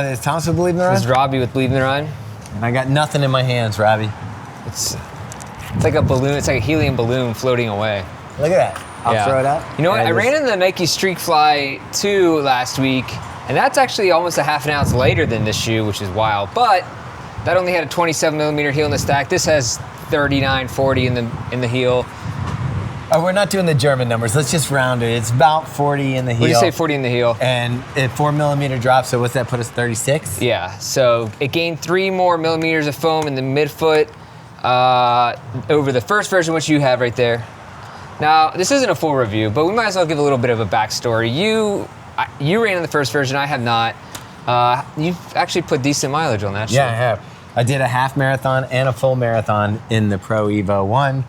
Is Thomas with Believe in the Run? This is Robbie with Believe in the Run. And I got nothing in my hands, Robbie. It's like a balloon. It's like a helium balloon floating away. Look at that. I'll throw it up. You know what? I ran in the Nike Streak Fly 2 last week, and that's actually almost a half an ounce lighter than this shoe, which is wild. But that only had a 27 millimeter heel in the stack. This has 39, 40 in the heel. Oh, we're not doing the German numbers. Let's just round it. It's about 40 in the heel. What do you say, 40 in the heel? And a 4 millimeter drop, so what's that put us, 36? Yeah, so it gained 3 more millimeters of foam in the midfoot over the first version, which you have right there. Now, this isn't a full review, but we might as well give a little bit of a backstory. You ran in the first version, I have not. You've actually put decent mileage on that shoe. Yeah, I have. I did a half marathon and a full marathon in the Pro Evo 1.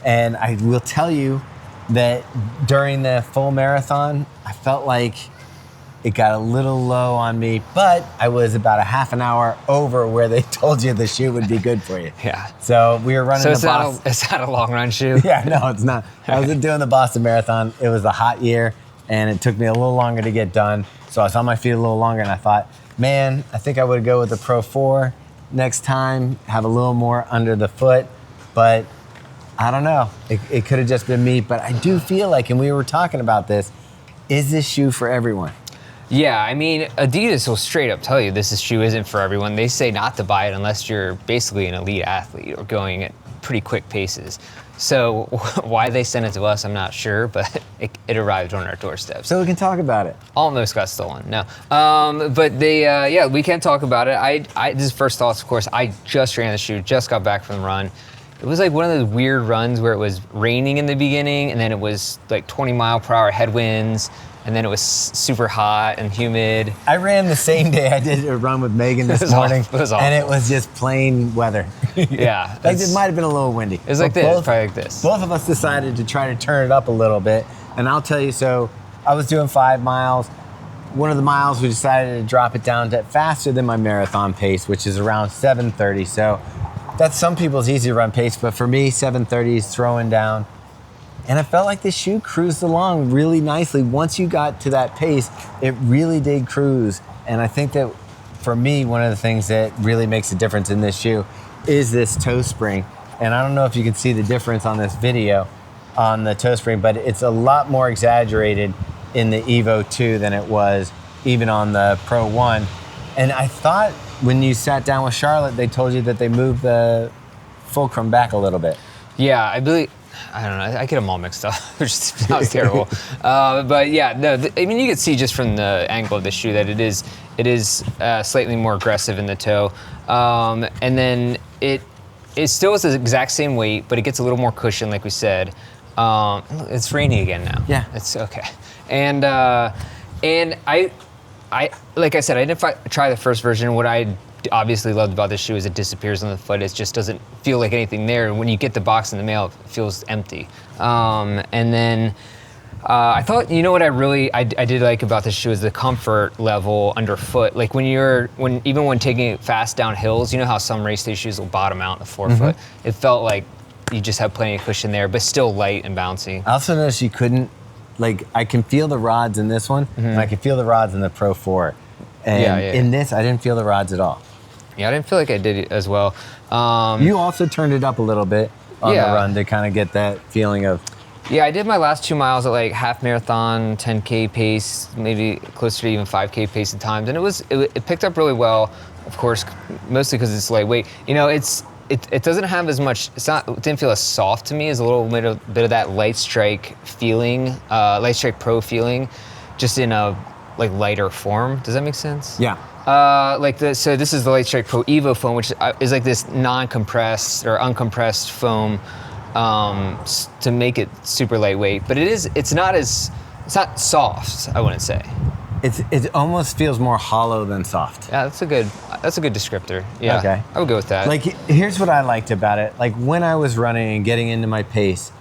And I will tell you that during the full marathon, I felt like it got a little low on me, but I was about a half an hour over where they told you the shoe would be good for you. Yeah. So we were running it's not a long run shoe? Yeah, no, it's not. I was doing the Boston Marathon. It was a hot year, and it took me a little longer to get done. So I was on my feet a little longer, and I thought, man, I think I would go with the Pro 4 next time, have a little more under the foot, but I don't know. It could have just been me, but I do feel like, and we were talking about this, is this shoe for everyone? Yeah, I mean, Adidas will straight up tell you this shoe isn't for everyone. They say not to buy it unless you're basically an elite athlete or going at pretty quick paces. So why they sent it to us, I'm not sure, but it arrived on our doorstep. So we can talk about it. Almost got stolen, no. But they, we can talk about it. This is first thoughts, of course. I just ran the shoe, just got back from the run. It was like one of those weird runs where it was raining in the beginning, and then it was like 20-mile-per-hour headwinds, and then it was super hot and humid. I ran the same day I did a run with Megan this morning, and it was just plain weather. Yeah. It might have been a little windy. It was like this, probably like this. Both of us decided to try to turn it up a little bit, and I'll tell you, so I was doing 5 miles. One of the miles, we decided to drop it down to faster than my marathon pace, which is around 7:30. So that's some people's easy run pace, but for me, 7:30 is throwing down. And I felt like this shoe cruised along really nicely. Once you got to that pace, it really did cruise. And I think that for me, one of the things that really makes a difference in this shoe is this toe spring. And I don't know if you can see the difference on this video on the toe spring, but it's a lot more exaggerated in the Evo 2 than it was even on the Pro 1. And I thought when you sat down with Charlotte, they told you that they moved the fulcrum back a little bit. Yeah, I don't know, I get them all mixed up, which sounds terrible. But yeah, no, I mean, you can see just from the angle of the shoe that it is slightly more aggressive in the toe. And then it still is the exact same weight, but it gets a little more cushion, like we said. It's raining again now. Yeah. It's okay. And I like I said, I didn't try the first version. What I obviously loved about this shoe is it disappears on the foot. It just doesn't feel like anything there. And when you get the box in the mail, it feels empty. And then I thought, you know what I did like about this shoe is the comfort level underfoot. Like even when taking it fast down hills, you know how some race day shoes will bottom out in the forefoot. Mm-hmm. It felt like you just have plenty of cushion there, but still light and bouncy. I also noticed you couldn't, like, I can feel the rods in this one, and I can feel the rods in the Pro 4. And in this, I didn't feel the rods at all. Yeah, I didn't feel like I did it as well. You also turned it up a little bit on the run to kind of get that feeling of... Yeah, I did my last 2 miles at like half marathon, 10K pace, maybe closer to even 5K pace at times. And it picked up really well, of course, mostly because it's lightweight. You know, it doesn't have as much, it didn't feel as soft to me as a little bit of that Lightstrike feeling, Lightstrike Pro feeling, just in a like lighter form. Does that make sense? Yeah. So this is the Lightstrike Pro Evo foam, which is like this non-compressed or uncompressed foam to make it super lightweight. But it's not soft, I wouldn't say. It almost feels more hollow than soft. Yeah, that's a good descriptor. Yeah, okay. I would go with that. Like, here's what I liked about it. Like, when I was running and getting into my pace,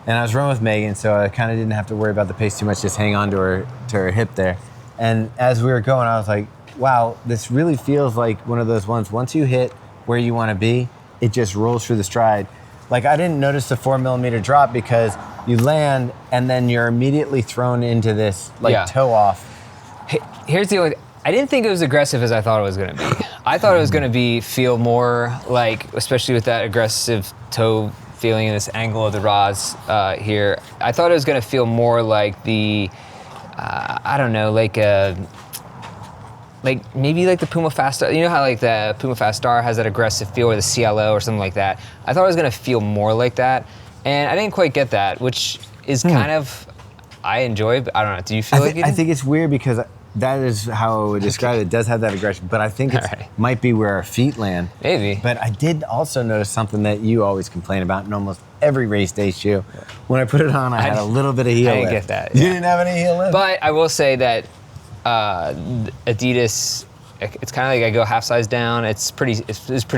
and I was running with Megan, so I kind of didn't have to worry about the pace too much, just hang on to her hip there. And as we were going, I was like, wow, this really feels like one of those ones, once you hit where you want to be, it just rolls through the stride. Like, I didn't notice the 4 millimeter drop because you land and then you're immediately thrown into this, like, toe off. Here's the only, I didn't think it was aggressive as I thought it was going to be. I thought it was going to feel more like, especially with that aggressive toe feeling in this angle of the rods here, I thought it was going to feel more like the, I don't know, like maybe like the Puma Fast Star. You know how like the Puma Fast Star has that aggressive feel, or the CLO or something like that. I thought it was going to feel more like that, and I didn't quite get that, which is kind of, I enjoy, but I don't know. Do you feel like you did? I think it's weird because that is how I would describe it. It does have that aggression, but I think it might be where our feet land. Maybe. But I did also notice something that you always complain about in almost every race day shoe. When I put it on, I had a little bit of heel lift. I didn't get that. You didn't have any heel lift? But I will say that Adidas, it's kind of like I go half size down. It's pretty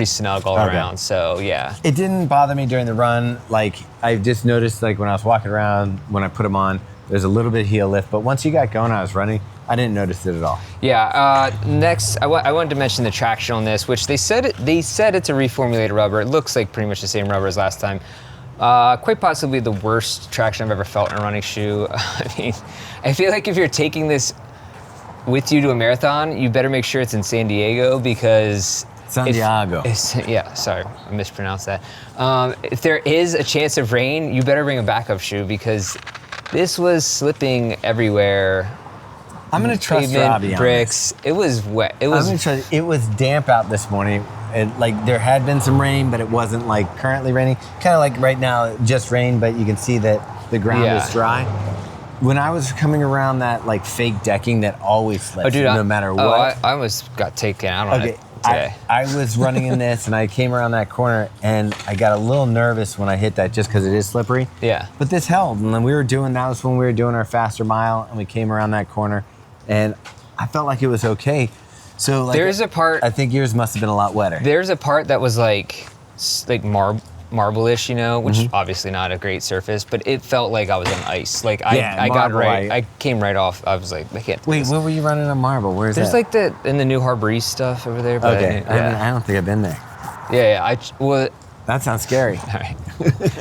snug all around. So yeah. It didn't bother me during the run. Like I just noticed, like when I was walking around, when I put them on, there's a little bit of heel lift. But once you got going, I was running. I didn't notice it at all. Yeah. Next, I wanted to mention the traction on this, which they said it's a reformulated rubber. It looks like pretty much the same rubber as last time. Quite possibly the worst traction I've ever felt in a running shoe. I mean, I feel like if you're taking this with you to a marathon, you better make sure it's in San Diego, because Santiago. Yeah, sorry, I mispronounced that. If there is a chance of rain, you better bring a backup shoe, because this was slipping everywhere. I'm gonna trust Robbie on bricks. this. It was wet. It was damp out this morning. Like there had been some rain, but it wasn't like currently raining. Kind of like right now, it just rained, but you can see that the ground is dry. When I was coming around that like fake decking that always slips, no matter what. I almost got taken out on it today. I was running in this, and I came around that corner, and I got a little nervous when I hit that, just because it is slippery. Yeah. But this held, and then that was when we were doing our faster mile, and we came around that corner, and I felt like it was okay. So like, there's a part. I think yours must have been a lot wetter. There's a part that was like marble-ish, which obviously not a great surface, but it felt like I was on ice. Like I got right. I came right off. I was like, I can't do Wait, this. where were you running on marble? Where's There's that? like in the New Harbor East stuff over there. But Okay, I don't think I've been there. Yeah. Well, that sounds scary. all right.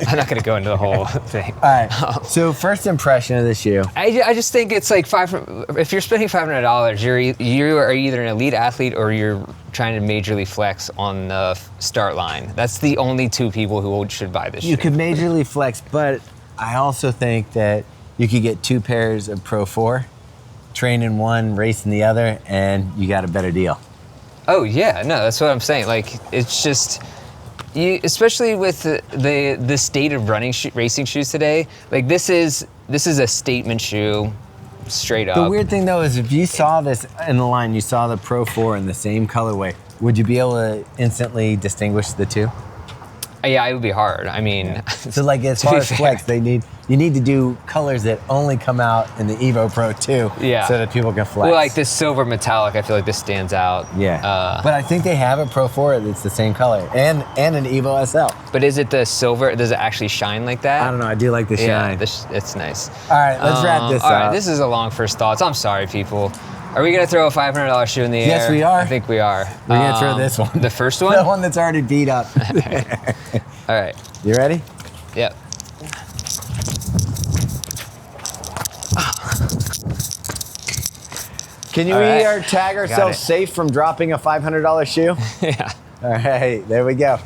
I'm not gonna go into the whole thing. All right. So first impression of the shoe. I just think it's like if you're spending $500, you are either an elite athlete or you're trying to majorly flex on the start line. That's the only two people who should buy this shoe. You could majorly flex, but I also think that you could get 2 pairs of Pro 4, train in one, race in the other, and you got a better deal. Oh yeah, no, that's what I'm saying. Like it's just. Especially with the state of racing shoes today, like this is a statement shoe, straight up. The weird thing though is if you saw this in the line, you saw the Pro 4 in the same colorway, would you be able to instantly distinguish the two? Yeah, it would be hard. I mean, so like as far as flex, you need to do colors that only come out in the Evo Pro 2, so that people can flex. Well, like this silver metallic, I feel like this stands out. Yeah, but I think they have a Pro 4 that's the same color, and an Evo SL. But is it the silver? Does it actually shine like that? I don't know. I do like the shine. Yeah, it's nice. All right, let's wrap this up. All right, this is a long first thoughts. I'm sorry, people. Are we gonna throw a $500 shoe in the air? Yes, we are. I think we are. We're gonna throw this one. The first one? The one that's already beat up. All right. You ready? Yep. Can we tag ourselves safe from dropping a $500 shoe? Yeah. All right, there we go.